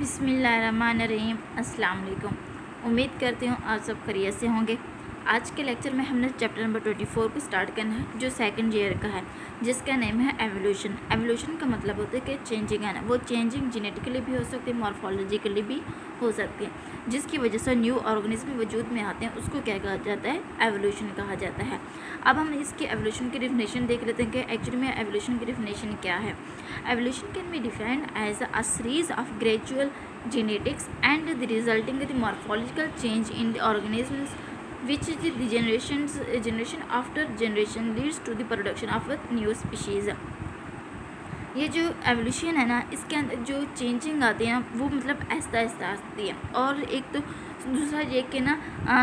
बिस्मिल्लाहिर्रहमानिर्रहीम। अस्सलाम वालेकुम। उम्मीद करती हूँ आप सब खैरियत से होंगे। आज के लेक्चर में हमने चैप्टर नंबर 24 को स्टार्ट करना है, जो सेकंड ईयर का है, जिसका नेम है एवोल्यूशन। एवोल्यूशन का मतलब होता है कि चेंजिंग है ना, वो चेंजिंग जेनेटिकली भी हो सकती है, मॉर्फोलॉजिकली भी हो सकती है, जिसकी वजह से न्यू ऑर्गेनिज्म वजूद में आते हैं, उसको क्या कहा जाता है? एवोल्यूशन कहा जाता है। अब हम इसकी एवोल्यूशन की डिफिनेशन देख लेते हैं कि एक्चुअली में एवोल्यूशन की डिफिनेशन क्या है। Evolution can be defined as a series of gradual genetics and the resulting the morphological change in the organisms which the generation after generation leads to the production of a new species। ये जो evolution है ना, इसके अंदर जो changing आती है ना, वो मतलब ऐसा ऐसा आती है, और एक तो दूसरा ये कि ना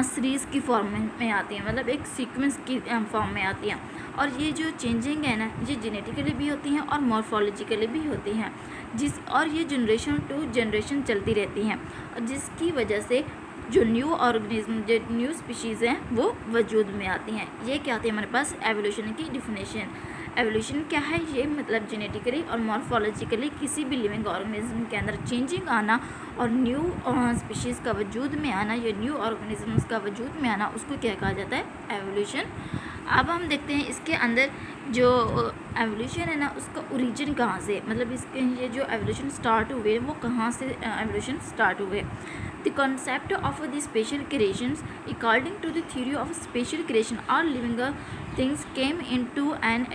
सीरीज़ की फॉर्म में आती है, मतलब एक सीक्वेंस की फॉर्म में आती है। और ये जो चेंजिंग है ना, ये जेनेटिकली भी होती हैं और मॉर्फोलॉजिकली भी होती हैं, और ये जनरेशन टू जनरेशन चलती रहती हैं, और जिसकी वजह से जो न्यू ऑर्गेनिज्म, जो न्यू स्पीशीज़ हैं, वो वजूद में आती हैं। ये क्या आती है हमारे पास एवोल्यूशन की डिफिनेशन। एवोल्यूशन क्या है? ये मतलब जेनेटिकली और मॉर्फोलॉजिकली किसी भी लिविंग ऑर्गेनिज्म के अंदर चेंजिंग आना और न्यू स्पीशीज़ का वजूद में आना, या न्यू ऑर्गेनिजम्स का वजूद में आना, उसको क्या कहा जाता है? एवोल्यूशन। अब हम देखते हैं इसके अंदर जो एवोल्यूशन है ना, उसका ओरिजिन कहाँ से, मतलब इसके ये जो एवोल्यूशन स्टार्ट हुए वो कहाँ से एवोल्यूशन स्टार्ट हुए। The concept of the special creations, according to the theory of special creation, all living things came into an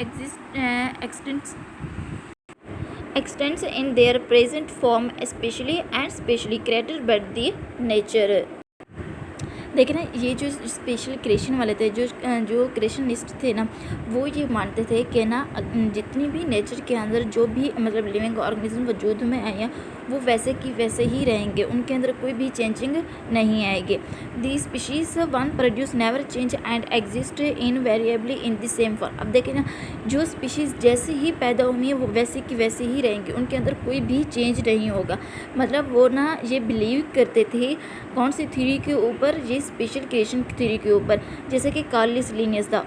extents in their present form, especially and specially created by the nature। देखिए ना, ये जो special creation वाले थे, जो क्रिएशनिस्ट थे ना, वो ये मानते थे कि ना जितनी भी नेचर के अंदर जो भी मतलब लिविंग ऑर्गेनिज्म वजूद में आए हैं, वो वैसे की वैसे ही रहेंगे, उनके अंदर कोई भी चेंजिंग नहीं आएगी। The species one produce never change and exist invariably in the same form. अब देखिए ना, जो स्पीशीज़ जैसे ही पैदा हुई है वो वैसे की वैसे ही रहेंगी, उनके अंदर कोई भी चेंज नहीं होगा। मतलब वो ना ये बिलीव करते थे कौन सी थ्योरी के ऊपर? ये स्पेशल क्रिएशन थ्योरी के ऊपर। जैसे कि कार्लिस लिनियस था,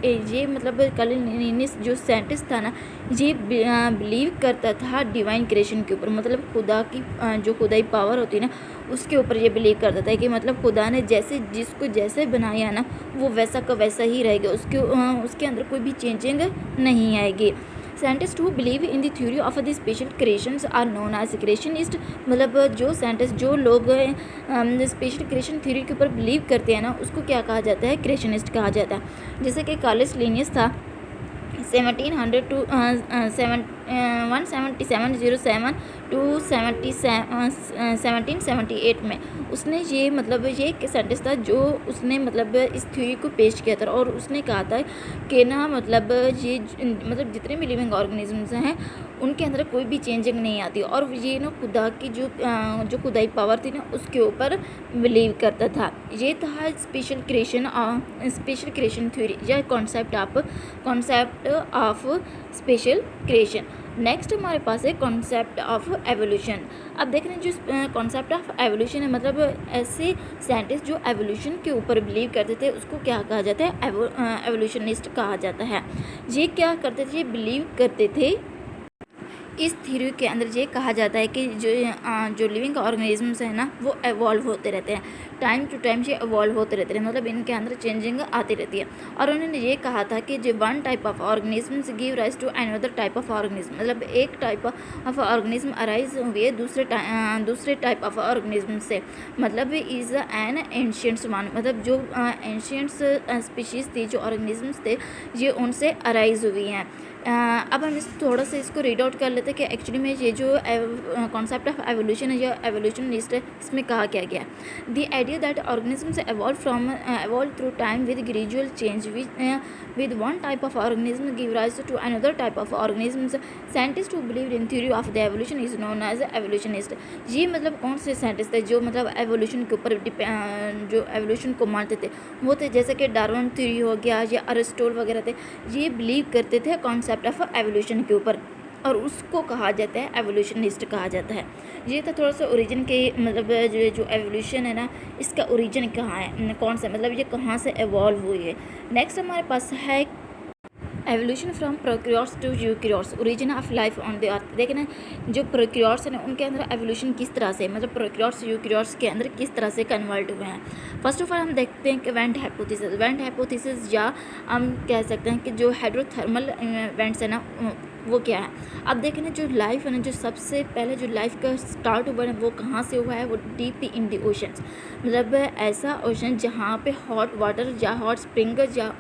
ये मतलब कार्लिस लिनियस जो साइंटिस्ट था ना, ये बिलीव करता था डिवाइन क्रिएशन के ऊपर, मतलब खुदा की जो खुदाई पावर होती है ना, उसके ऊपर ये बिलीव करता था कि मतलब खुदा ने जैसे जिसको जैसे बनाया ना, वो वैसा का वैसा ही रहेगा, उसके अंदर कोई भी चेंजिंग नहीं आएगी। Scientist who believe in the theory of the special creations are known as creationist. मतलब जो साइंटिस्ट, जो लोग स्पेशल क्रिएशन थ्योरी के ऊपर बिलीव करते हैं ना, उसको क्या कहा जाता है? क्रिएशनिस्ट कहा जाता है। जैसे कि कार्लिस लिनियस था 1700 टू 1707 टू 1778 में, उसने ये मतलब ये एक साइंटिस्ट था जो उसने मतलब इस थ्योरी को पेश किया था, और उसने कहा था कि ना मतलब ये मतलब जितने भी लिविंग ऑर्गेनिजम्स हैं, उनके अंदर कोई भी चेंजिंग नहीं आती, और ये ना खुदा की जो खुदाई पावर थी ना, उसके ऊपर बिलीव करता था। ये था स्पेशल क्रिएशन थ्योरी या concept of special creation. Next हमारे पास है कॉन्सेप्ट ऑफ एवोल्यूशन। अब देख रहे हैं जो कॉन्सेप्ट ऑफ एवोल्यूशन है, मतलब ऐसे साइंटिस्ट जो एवोल्यूशन के ऊपर बिलीव करते थे, उसको क्या कहा जाता है? एवोल्यूशनिस्ट कहा जाता है। ये क्या करते थे? ये बिलीव करते थे, इस थ्योरी के अंदर ये कहा जाता है कि जो लिविंग ऑर्गेनिजम्स हैं ना, वो एवॉल्व होते रहते हैं, टाइम टू टाइम ये एवॉल्व होते रहते हैं, मतलब इनके अंदर चेंजिंग आती रहती है। और उन्होंने ये कहा था कि जो one type of organisms give rise to another type of organism, मतलब एक टाइप ऑफ ऑर्गेनिज्म अराइज हुई है दूसरे टाइप ऑफ ऑर्गेनिज्म से, मतलब इज़ एन एंशियंट्स वन, मतलब जो एंशियंट्स स्पीशीज़ थी, जो ऑर्गेनिजम्स थे, ये उनसे अराइज हुई हैं। अब हम थोड़ा सा इसको रीड आउट कर लेते हैं कि एक्चुअली में ये जो कॉन्सेप्ट ऑफ एवोल्यूशन है या एवोल्यूशनिस्ट है, इसमें कहा क्या गया। The idea that organisms evolve through time with gradual change with one type of organism give rise to another type of organisms। Scientists who believed in theory of the evolution is known as evolutionist। ये मतलब कौन से scientist थे जो मतलब evolution के ऊपर जो एवोल्यूशन को मानते थे, वो थे जैसे कि डार्विन थ्योरी हो गया या अरिस्टोटल वगैरह थे, ये बिलीव करते थे कॉन्सेप्ट ऑफ एवोल्यूशन के ऊपर, और उसको कहा जाता है एवोल्यूशनिस्ट कहा जाता है। ये था थोड़ा सा ओरिजिन के, मतलब जो एवोल्यूशन है ना, इसका ओरिजिन कहाँ है, कौन सा, मतलब ये कहाँ से एवॉल्व हुई है। नेक्स्ट हमारे पास है evolution from prokaryotes to eukaryotes, origin of life on the earth. देखिए ना, जो प्रोक्रियोट्स हैं ना, उनके अंदर एवोल्यूशन किस तरह से, मतलब प्रोक्रियोट्स यूक्रियोट्स के अंदर किस तरह से कन्वर्ट हुए हैं। फर्स्ट ऑफ ऑल हम देखते हैं कि वेंट हाइपोथेसिस या हम कह सकते हैं कि जो हाइड्रोथर्मल वेंट्स है ना, वो क्या है। अब देखें ना, जो लाइफ है ना, जो सबसे पहले जो लाइफ का स्टार्ट हुआ है वो कहाँ से हुआ है, वो डीप इन दी ओशंस, मतलब ऐसा ओशन जहाँ पे हॉट वाटर या हॉट स्प्रिंग या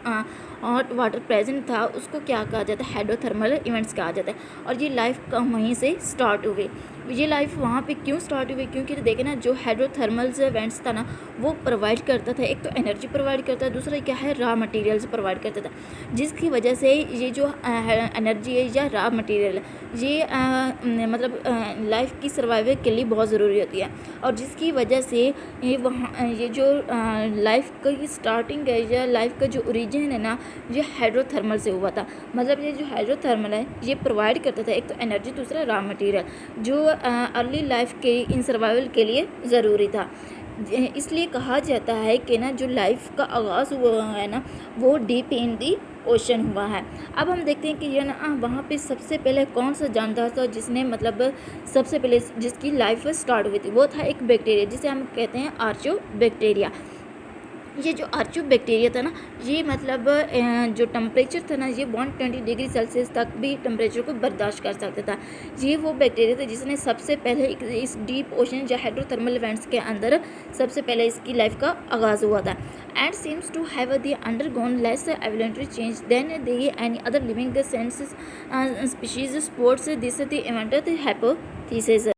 हॉट वाटर प्रेजेंट था, उसको क्या कहा जाता है, हाइड्रोथर्मल इवेंट्स कहा जाता है। और ये लाइफ का वहीं से स्टार्ट हुई। ये लाइफ वहाँ पे क्यों स्टार्ट हुई, क्योंकि देखें ना, जो हाइड्रोथर्मल इवेंट्स था ना, वो प्रोवाइड करता था, एक तो एनर्जी प्रोवाइड करता है, दूसरा क्या है, रॉ मटेरियल्स प्रोवाइड करता था, जिसकी वजह से ये जो एनर्जी है या रॉ मटेरियल है, ये मतलब लाइफ की सर्वाइवल के लिए बहुत ज़रूरी होती है। और जिसकी वजह से ये जो लाइफ की स्टार्टिंग है या लाइफ का जो ओरिजिन है ना, ये हाइड्रोथर्मल से हुआ था। मतलब ये जो हाइड्रोथर्मल है, ये प्रोवाइड करता था एक तो एनर्जी, दूसरा रॉ मटेरियल, जो अर्ली लाइफ के इन सर्वाइवल के लिए ज़रूरी था। इसलिए कहा जाता है कि ना, जो लाइफ का आगाज़ हुआ है ना, वो डीप इन दी ओशन हुआ है। अब हम देखते हैं कि ये ना, वहाँ पे सबसे पहले कौन सा जानदार था जिसने, मतलब सबसे पहले जिसकी लाइफ स्टार्ट हुई थी, वो था एक बैक्टीरिया, जिसे हम कहते हैं आर्चो बैक्टीरिया। ये जो आर्चो बैक्टीरिया था ना, ये मतलब जो टेम्परेचर था ना, ये 120 डिग्री सेल्सियस तक भी टेम्परेचर को बर्दाश्त कर सकता था। ये वो बैक्टीरिया था जिसने सबसे पहले इस डीप ओशन या हाइड्रोथर्मल इवेंट्स के अंदर सबसे पहले इसकी लाइफ का आगाज़ हुआ था। And seems to have the undergone less evolutionary change than the any other living species sports this the event the hypothesis.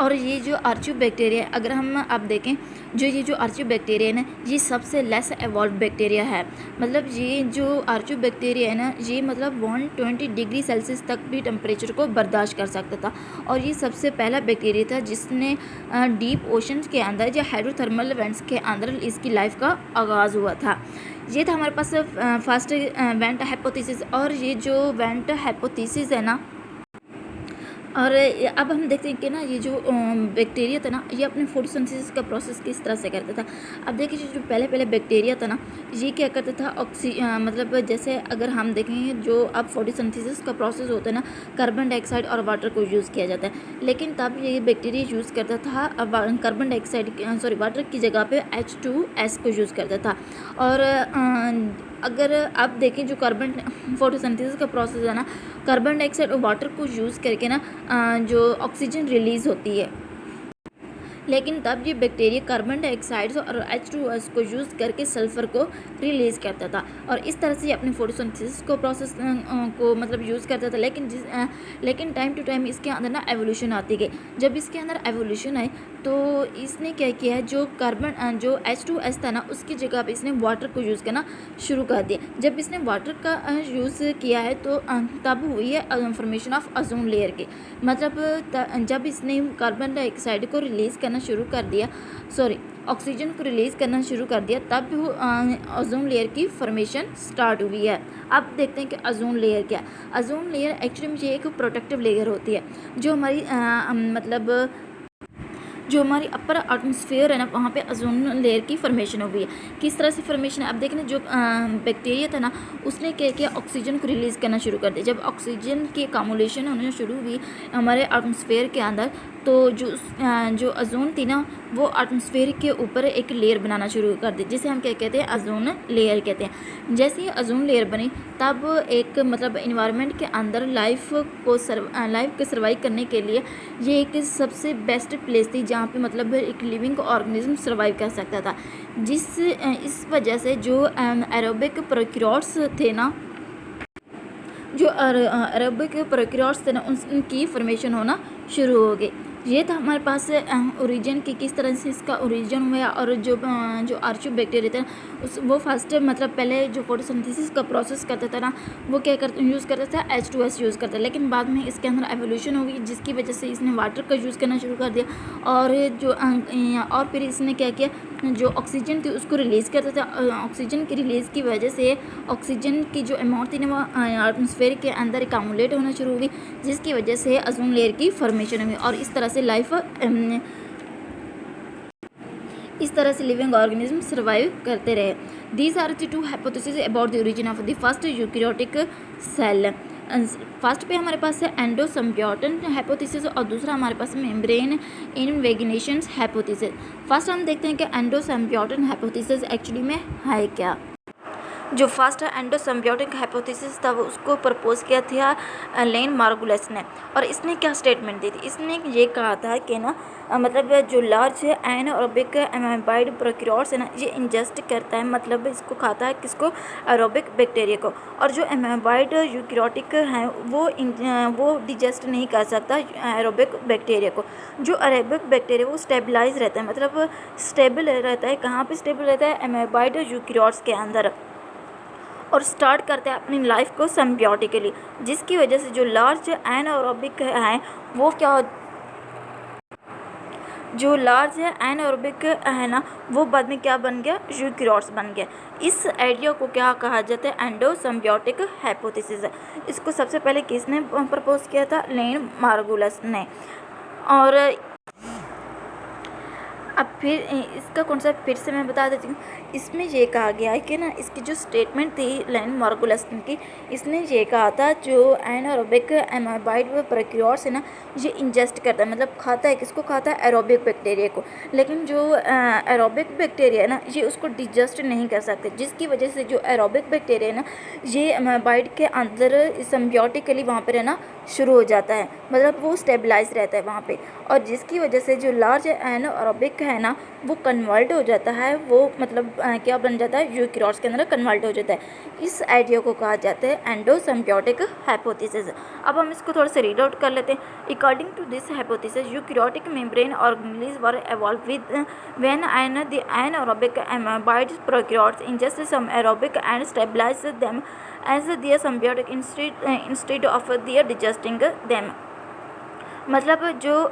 और ये जो आर्चो बैक्टीरिया, अगर हम आप देखें, ये जो आर्चो बैक्टीरिया है ना, ये सबसे लेस एवॉल्व बैक्टीरिया है। मतलब ये जो आर्चो बैक्टीरिया है ना, ये मतलब 120 डिग्री सेल्सियस तक भी टेम्परेचर को बर्दाश्त कर सकता था। और ये सबसे पहला बैक्टीरिया था जिसने डीप ओशन के अंदर या हाइड्रोथर्मल इवेंट्स के अंदर इसकी लाइफ का आगाज़ हुआ था। ये था हमारे पास फर्स्ट वेंट हाइपोथेसिस। और ये जो वेंट हाइपोथेसिस है ना, और अब हम देखते हैं कि ना, ये जो बैक्टीरिया था ना, ये अपने फोटोसिंथेसिस का प्रोसेस किस तरह से करता था। अब देखिए, जो पहले बैक्टीरिया था ना, ये क्या करता था, मतलब जैसे अगर हम देखें, जो अब फोटोसिंथेसिस का प्रोसेस होता है ना, कार्बन डाइऑक्साइड और वाटर को यूज़ किया जाता है। लेकिन तब ये बैक्टीरिया यूज़ करता था कार्बन डाइऑक्साइड वाटर की जगह पे H2S को यूज़ करता था। और अगर आप देखें, जो कार्बन फोटोसिंथेसिस का प्रोसेस है ना, कार्बन डाइऑक्साइड और वाटर को यूज़ करके ना जो ऑक्सीजन रिलीज़ होती है। लेकिन तब ये बैक्टीरिया कार्बन डाइऑक्साइड और H2S को यूज़ करके सल्फ़र को रिलीज़ करता था, और इस तरह से अपने फोटोसिंथेसिस को प्रोसेस को मतलब यूज़ करता था। लेकिन टाइम टू टाइम इसके अंदर ना एवोल्यूशन आती गई। जब इसके अंदर एवोल्यूशन आई, तो इसने क्या किया है, जो H2S था ना, उसकी जगह पे इसने वाटर को यूज़ करना शुरू कर दिया। जब इसने वाटर का यूज़ किया है, तो तब हुई है फॉर्मेशन ऑफ ओजोन लेयर की। मतलब जब इसने कार्बन डाइऑक्साइड को रिलीज़ करना शुरू कर दिया, ऑक्सीजन को रिलीज़ करना शुरू कर दिया, तब ओजोन लेयर की फॉर्मेशन स्टार्ट हुई है। अब देखते हैं कि ओजोन लेयर क्या है। ओजोन लेयर एक्चुअली में ये एक प्रोटेक्टिव लेयर होती है, जो हमारी जो हमारी अपर एटमॉस्फेयर है ना, वहाँ पे ओजोन लेयर की फॉर्मेशन हो गई है। किस तरह से फॉर्मेशन है, अब देखना, जो बैक्टीरिया था ना, उसने क्या किया, ऑक्सीजन को रिलीज़ करना शुरू कर दिया। जब ऑक्सीजन की अकोमोडेशन होने शुरू हुई हमारे एटमॉस्फेयर के अंदर, तो जो ओजोन थी ना, वो एटमॉस्फेयर के ऊपर एक लेयर बनाना शुरू कर दी, जिसे हम क्या कहते हैं, ओजोन लेयर कहते हैं। जैसे ही ओजोन लेयर बनी, तब एक मतलब इन्वायरमेंट के अंदर लाइफ को सर्वाइव करने के लिए ये एक सबसे बेस्ट प्लेस थी, जहाँ पे मतलब एक लिविंग ऑर्गेनिज्म सर्वाइव कर सकता था। इस वजह से जो एरोबिक प्रोक्रियोट्स थे ना, अरबिक प्रोक्रियोट्स थे ना, उनकी फॉर्मेशन होना शुरू हो गई। ये था हमारे पास ओरिजिन की, किस तरह से इसका ओरिजिन हुआ। और जो आर्चो बैक्टीरिया था, वो फर्स्ट मतलब पहले जो फोटोसिंथेसिस का प्रोसेस करता था ना, वो क्या यूज़ करता था, H2S यूज़ करता। लेकिन बाद में इसके अंदर एवोल्यूशन हो गई, जिसकी वजह से इसने वाटर का यूज़ करना शुरू कर दिया। और फिर इसने क्या किया, जो ऑक्सीजन थी उसको रिलीज़ करता था। ऑक्सीजन की रिलीज़ की वजह से ऑक्सीजन की जो अमाउंट थी ना, वो एटमॉस्फेयर के अंदर अकोमोडेट होना शुरू हुई, जिसकी वजह से ओजोन लेयर की फॉर्मेशन हुई। और इस तरह से लाइफ इस तरह से लिविंग ऑर्गेनिज्म सर्वाइव करते रहे। These are the two hypothesis about the origin of the first eukaryotic cell. First पे हमारे पास है एंडोसिम्बियोटिक हाइपोथेसिस और दूसरा हमारे पास मेम्ब्रेन इनवेगिनेशन हाइपोथेसिस। फर्स्ट हम देखते हैं कि एंडोसिम्बियोटिक हाइपोथेसिस एक्चुअली में है क्या। जो फर्स्ट एंडोसिम्बियोटिक हाइपोथेसिस था वो उसको प्रपोज किया था लेन मार्गुलस ने, और इसने क्या स्टेटमेंट दी थी। इसने ये कहा था कि ना मतलब जो लार्ज एनारोबिक एमाइबाइड प्रोक्रियोट्स है ना, ये इंजेस्ट करता है, मतलब इसको खाता है किसको, एरोबिक बैक्टीरिया को। और जो एमाइबाइड यूकैरियोटिक है वो डिजेस्ट नहीं कर सकता एरोबिक बैक्टीरिया को। जो एरोबिक बैक्टीरिया वो स्टेबलाइज रहता है, मतलब स्टेबल रहता है। कहाँ पे स्टेबल रहता है, एमाइबाइड यूकैरियोट्स के अंदर, और स्टार्ट करते हैं अपनी लाइफ को सिम्बियोटिकली, जिसकी वजह से जो लार्ज एनारोबिक है वो क्या, जो लार्ज है एनारोबिक है ना, वो बाद में क्या बन गया, यूकैरियोट्स बन गया। इस आइडिया को क्या कहा जाता है, एंडोसिम्बियोटिक हाइपोथेसिस है। इसको सबसे पहले किसने प्रपोज किया था, लेन मार्गुलस ने। और अब फिर इसका कॉन्सेप्ट फिर से मैं बता देती हूँ। इसमें ये कहा गया है कि ना, इसकी जो स्टेटमेंट थी लेन मार्गुलस की, इसने ये कहा था जो एनारोबिक एमाइबाइड प्रोक्रियोट्स है ना, ये इंजेस्ट करता है, मतलब खाता है, किसको खाता है, एरोबिक बैक्टीरिया को। लेकिन जो एरोबिक बैक्टीरिया है ना, ये उसको डिजेस्ट नहीं कर सकते, जिसकी वजह से जो एरोबिक बैक्टीरिया है ना, ये एमाइबाइड के अंदर सिम्बियोटिकली वहाँ पर रहना शुरू हो जाता है, मतलब वो स्टेबलाइज रहता है वहाँ पे। और जिसकी वजह से जो लार्ज एनारोबिक है ना, वो कन्वर्ट हो जाता है, वो मतलब क्या बन जाता है, यूकैरियोट्स के अंदर कन्वर्ट हो जाता है। इस आइडिया को कहा जाता है एंडोसिम्बियोटिक हाइपोथेसिस। अब हम इसको थोड़ा सा रीड आउट कर लेते हैं। According to this hypothesis, eukaryotic membrane organism were evolved with when the anaerobic amoeboid prokaryotes ingest some aerobic and stabilize them as their symbiotic instead of their digesting them। मतलब जो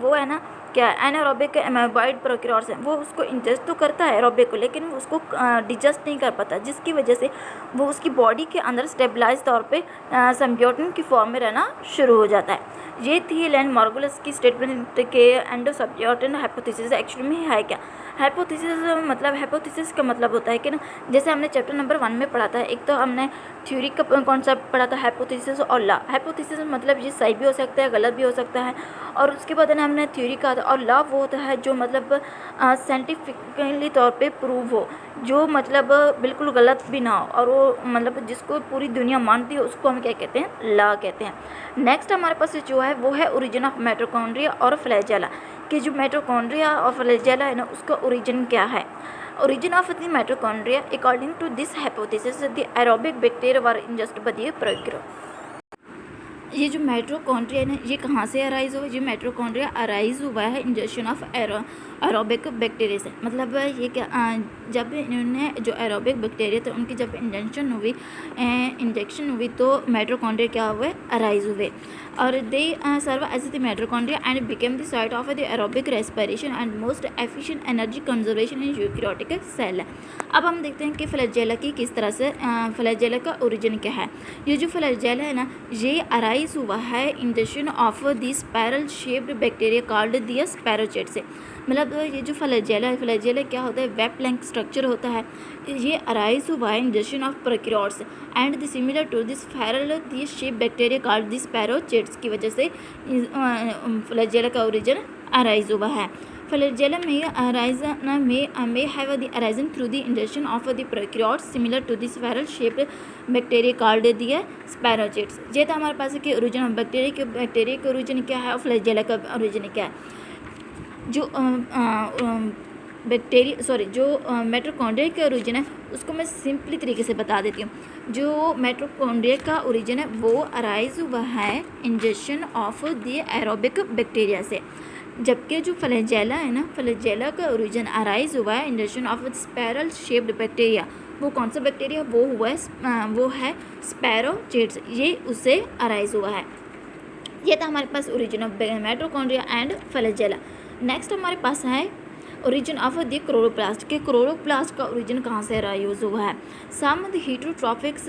वो है ना, क्या anaerobic एमाइबाइड prokaryotes हैं, वो उसको ingest तो करता है एरोबिक को, लेकिन वो उसको डिजेस्ट नहीं कर पाता, जिसकी वजह से वो उसकी बॉडी के अंदर स्टेबलाइज तौर पे सिम्बियोटिक की फॉर्म में रहना शुरू हो जाता है। ये थी लेन मार्गुलस की स्टेटमेंट के एंडोसिम्बियोटिक हाइपोथेसिस एक्चुअली में है क्या। हाइपोथेसिस मतलब, हाइपोथेसिस का मतलब होता है कि ना, जैसे हमने चैप्टर नंबर 1 में पढ़ा था, एक तो हमने थ्योरी का कॉन्सेप्ट पढ़ा था हाइपोथेसिस और लॉ। हाइपोथेसिस मतलब ये सही भी हो सकता है, गलत भी हो सकता है, और उसके बाद ना हमने थ्योरी कहा था। और लॉ वो होता है जो मतलब साइंटिफिकली तौर पे प्रूव हो, जो मतलब बिल्कुल गलत भी ना हो, और वो मतलब जिसको पूरी दुनिया मानती है, उसको हम क्या कहते हैं, लॉ कहते हैं। नेक्स्ट हमारे पास जो है वो है ओरिजिन ऑफ माइटोकॉन्ड्रिया और फ्लैजेला, कि जो माइटोकॉन्ड्रिया और फ्लैजेला है ना, उसका ओरिजिन क्या है। Origin of the mitochondria, according to this hypothesis, the aerobic bacteria were ingest by the prokaryote. ये जो माइटोकॉन्ड्रिया है ना, ये कहाँ से अराइज हुआ, ये माइटोकॉन्ड्रिया अराइज हुआ है इंजेक्शन ऑफ एरोबिक बैक्टीरिया से। मतलब ये क्या, जब इन्होंने जो एरोबिक बैक्टीरिया थे उनकी जब इंजेक्शन हुई तो माइटोकॉन्ड्रिया क्या हुए, अराइज हुए, और they serve as the mitochondria and became the site of the aerobic respiration and most efficient energy conservation in eukaryotic cell. अब हम देखते हैं कि फ्लैजेला की किस तरह से, फ्लैजेला का ओरिजिन क्या है। ये जो फ्लैजेला है ना, ये अराइज हुआ है injection of the spiral shaped bacteria called the spirochete से। मतलब ये जो फ्लैजेला है, फ्लैजेला क्या होता है, वेब लाइक स्ट्रक्चर होता है। ये अराइज हुआ है injection of prokaryotes and the similar to this spiral the shape bacteria called the spirochetes की वजह से फ्लैजेला का ओरिजिन अराइज हुआ है। Flagella may have the arisen through the ingestion of the prokaryotes similar to the spiral shaped bacteria called the spirochetes। ये था हमारे पास कि ओरिजिन ऑफ बैक्टीरिया के ओरिजिन क्या है और फ्लैजेला का ओरिजिन क्या है। जो जो माइटोकॉन्ड्रिया का ओरिजिन है उसको मैं सिंपली तरीके से बता देती हूँ। जो माइटोकॉन्ड्रिया का ओरिजिन है वो अराइज हुआ है injection of the aerobic bacteria से, जबकि जो फ्लैजेला है ना, फ्लैजेला का ओरिजिन अराइज हुआ है injection of spiral shaped bacteria. वो कौन सा बैक्टीरिया, वो है स्पैरोचेट्स, ये उससे अराइज हुआ है। ये था हमारे पास origin of mitochondria and flagella. Next हमारे पास है ओरिजिन ऑफ द क्लोरोप्लास्ट, के क्लोरोप्लास्ट का ओरिजिन कहाँ से अराइज हुआ है। Some the heterotrophics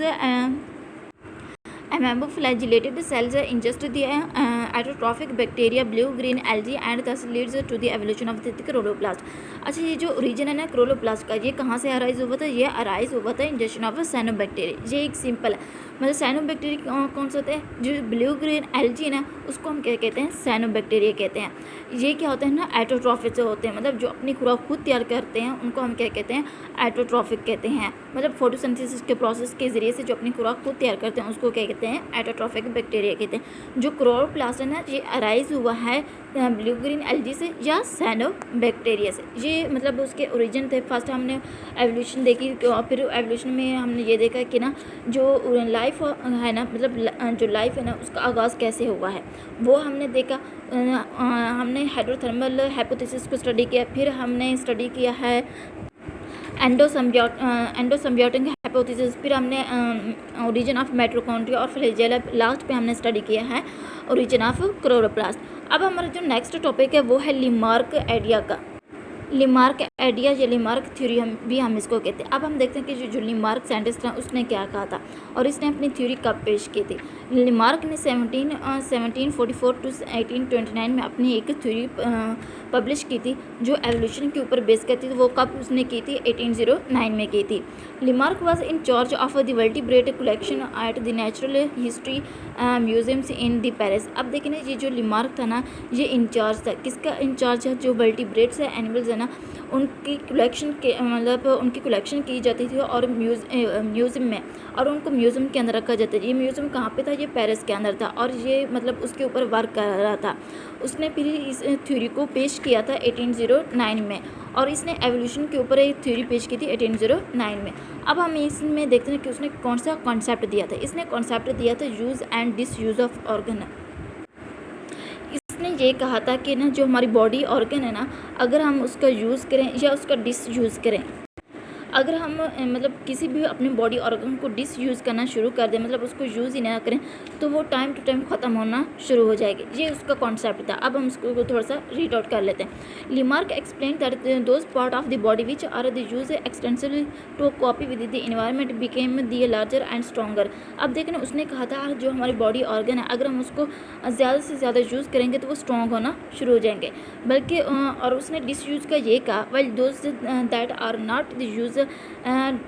Ameboflagellated cells ingest the atrophic bacteria, blue-green algae and thus leads to the evolution of the chloroplast. अच्छा, ये जो ओरिजिन है ना क्लोरोप्लास्ट का, ये कहाँ से अराइज हुआ था? ये अराइज हुआ था इंजेक्शन ऑफ साइनोबैक्टीरिया। ये एक सिंपल है, मतलब साइनोबैक्टीरिया कौन सा होता है? जो ब्लू ग्रीन एल्गी ना, उसको हम क्या कहते हैं? साइनोबैक्टीरिया कहते हैं। ये क्या होते हैं ना? एटोट्रॉफिक से होते हैं, मतलब जो अपनी खुराक खुद तैयार करते हैं उनको हम क्या कहते हैं? एटोट्रॉफिक कहते हैं। मतलब फोटोसिंथेसिस के प्रोसेस के ज़रिए से जो अपनी खुराक खुद तैयार करते हैं उसको क्या कहते हैं? एटोट्रॉफिक बैक्टीरिया कहते हैं। जो क्लोरोप्लास्ट है ना, ये अराइज हुआ है ब्लू ग्रीन एल्गी से या साइनोबैक्टीरिया से। ये मतलब उसके ओरिजिन थे। फर्स्ट हमने एवोल्यूशन देखी, फिर एवोल्यूशन में हमने ये देखा कि ना जो लाइफ है ना, मतलब जो लाइफ है ना, उसका आगाज़ कैसे हुआ है वो हमने देखा। हमने हाइड्रोथर्मल हाइपोथेसिस को स्टडी किया, फिर हमने स्टडी किया है एंडोसिम्बियोटिक हाइपोथेसिस, फिर हमने ओरिजिन ऑफ माइटोकॉन्ड्रिया और फ्लैजेला, लास्ट पे हमने स्टडी किया है ओरिजिन ऑफ क्लोरोप्लास्ट। अब हमारा जो नेक्स्ट टॉपिक है वो है लिमार्क आइडिया का। लिमार्क आइडिया या लिमार्क थ्योरी हम इसको कहते हैं। अब हम देखते हैं कि जो लिमार्क साइंटिस्ट था उसने क्या कहा था और इसने अपनी थ्योरी कब पेश की थी। लिमार्क ने 1744 टू 1829 में अपनी एक थ्योरी पब्लिश की थी जो एवोल्यूशन के ऊपर बेस करती थी। वो कब उसने की थी? 1809 में की थी। Lamarck was in charge of the vertebrate collection at the natural history museums in the Paris. अब देखिए ना, ये जो लिमार्क था ना, ये इंचार्ज था। किसका इंचार्ज है? जो वर्टिब्रेट्स है, एनिमल्स है ना, उनकी कलेक्शन के मतलब उनकी कलेक्शन की जाती थी और म्यूज़ियम में, और उनको म्यूज़ियम के अंदर रखा जाता है। ये म्यूज़ियम कहाँ पे था? ये पेरिस के अंदर था और ये मतलब उसके ऊपर वर्क कर रहा था। उसने फिर इस थ्योरी को पेश किया था 1809 में, और इसने एवोल्यूशन के ऊपर एक थ्योरी पेश की थी 1809 में। अब हम इसमें देखते हैं कि उसने कौन सा कॉन्सेप्ट दिया था। इसने कॉन्सेप्ट दिया था use and disuse of organ. इसने ये कहा था कि ना जो हमारी बॉडी ऑर्गन है ना, अगर हम उसका यूज़ करें या उसका डिसयूज़ करें, अगर हम मतलब किसी भी अपने बॉडी ऑर्गन को डिसयूज़ करना शुरू कर दें, मतलब उसको यूज़ ही ना करें, तो वो टाइम टू टाइम ख़त्म होना शुरू हो जाएगी। ये उसका कॉन्सेप्ट था। अब हम उसको थोड़ा सा रीड आउट कर लेते हैं। Lamarck explain that those part of the body which are the use extensively to cope with the environment became the larger and stronger. अब देखें ना, उसने कहा था जो हमारी बॉडी ऑर्गन है, अगर हम उसको ज़्यादा से ज़्यादा यूज़ करेंगे तो वो स्ट्रॉन्ग होना शुरू हो जाएंगे। बल्कि और उसने डिसयूज़ का ये कहा, well those that are not the use are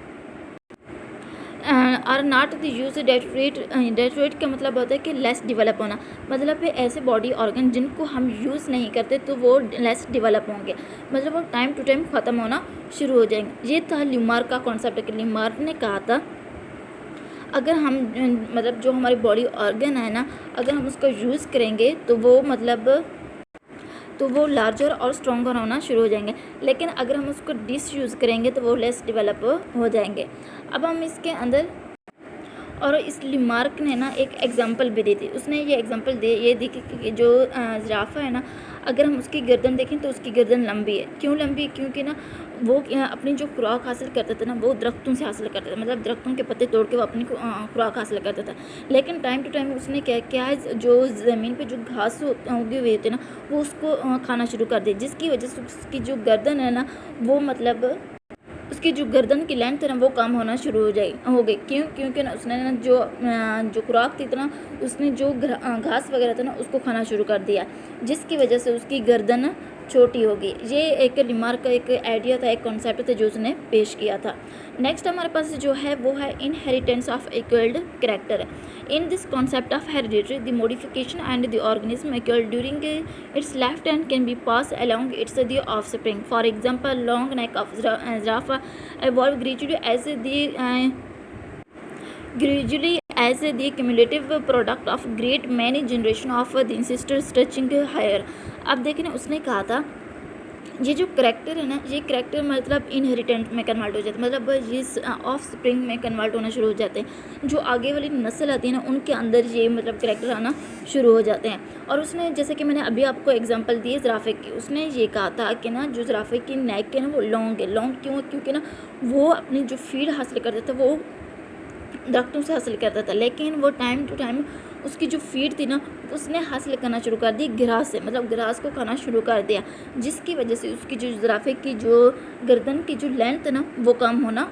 not the use deteriorate का मतलब होता है कि लेस डिवेलप होना। मतलब ऐसे बॉडी ऑर्गन जिनको हम यूज़ नहीं करते तो वो लेस डिवेलप होंगे, मतलब वो टाइम टू टाइम ख़त्म होना शुरू हो जाएंगे। ये था लिमार्क का कॉन्सेप्ट। लिमार्क ने कहा था अगर हम मतलब जो हमारी बॉडी ऑर्गन है ना, अगर हम उसका यूज़ करेंगे तो वो लार्जर और स्ट्रॉन्गर होना शुरू हो जाएंगे, लेकिन अगर हम उसको डिसयूज़ करेंगे तो वो लेस डेवलप हो जाएंगे। अब हम इसके अंदर, और इस लिमार्क ने ना एक एग्जांपल भी दी थी। उसने ये एग्जांपल ये दी कि जो जिराफ़ा है ना, अगर हम उसकी गर्दन देखें तो उसकी गर्दन लंबी है। क्यों लंबी? क्योंकि ना वो अपनी जो खुराक हासिल करता था ना, वो दरख्तों से हासिल करता था, मतलब दरख्तों के पत्ते तोड़ के वो अपनी खुराक हासिल करता था। लेकिन टाइम टू टाइम उसने क्या है, जो ज़मीन पे जो घास उगी हुई होती है ना, वो उसको खाना शुरू कर दी, जिसकी वजह से उसकी जो गर्दन है ना, वो मतलब उसकी जो गर्दन की लेंथ है ना, वो कम होना शुरू हो गई। क्यों? क्योंकि ना उसने ना जो खुराक थी ना, उसने जो घास वगैरह था ना, उसको खाना शुरू कर दिया, जिसकी वजह से उसकी गर्दन छोटी होगी। ये एक लिमार्क का एक आइडिया था, एक कॉन्सेप्ट था जो उसने पेश किया था। नेक्स्ट हमारे पास जो है वो है inheritance of acquired character. In this concept of heredity the modification and the organism acquired during its life time can be pass along its the offspring. For example, long neck of giraffa evolve gradually as the cumulative product of great many generation of the ancestor stretching higher। अब देखें ना, उसने कहा था ये जो character है ना, ये करेक्टर मतलब इनहेरिटेंट में कन्वर्ट हो जाते हैं, मतलब ये ऑफ स्प्रिंग में कन्वर्ट होना शुरू हो जाते हैं। जो आगे वाली नस्ल आती है ना, उनके अंदर ये मतलब करेक्टर आना शुरू हो जाते हैं। और उसने, जैसे कि मैंने अभी आपको एग्जांपल दी जिराफे की, उसने ये कहा था कि ना जो जिराफे की नेक है ना, वो लॉन्ग है। लॉन्ग क्यों? क्योंकि ना वो अपनी जो फीड हासिल करता था वो दरख्तों से हासिल करता था, लेकिन वो टाइम टू टाइम उसकी जो फीड थी ना, उसने हासिल करना शुरू कर दी ग्रास से, मतलब ग्रास को खाना शुरू कर दिया, जिसकी वजह से उसकी जो जिराफे की जो गर्दन की जो लेंथ है ना, वो कम होना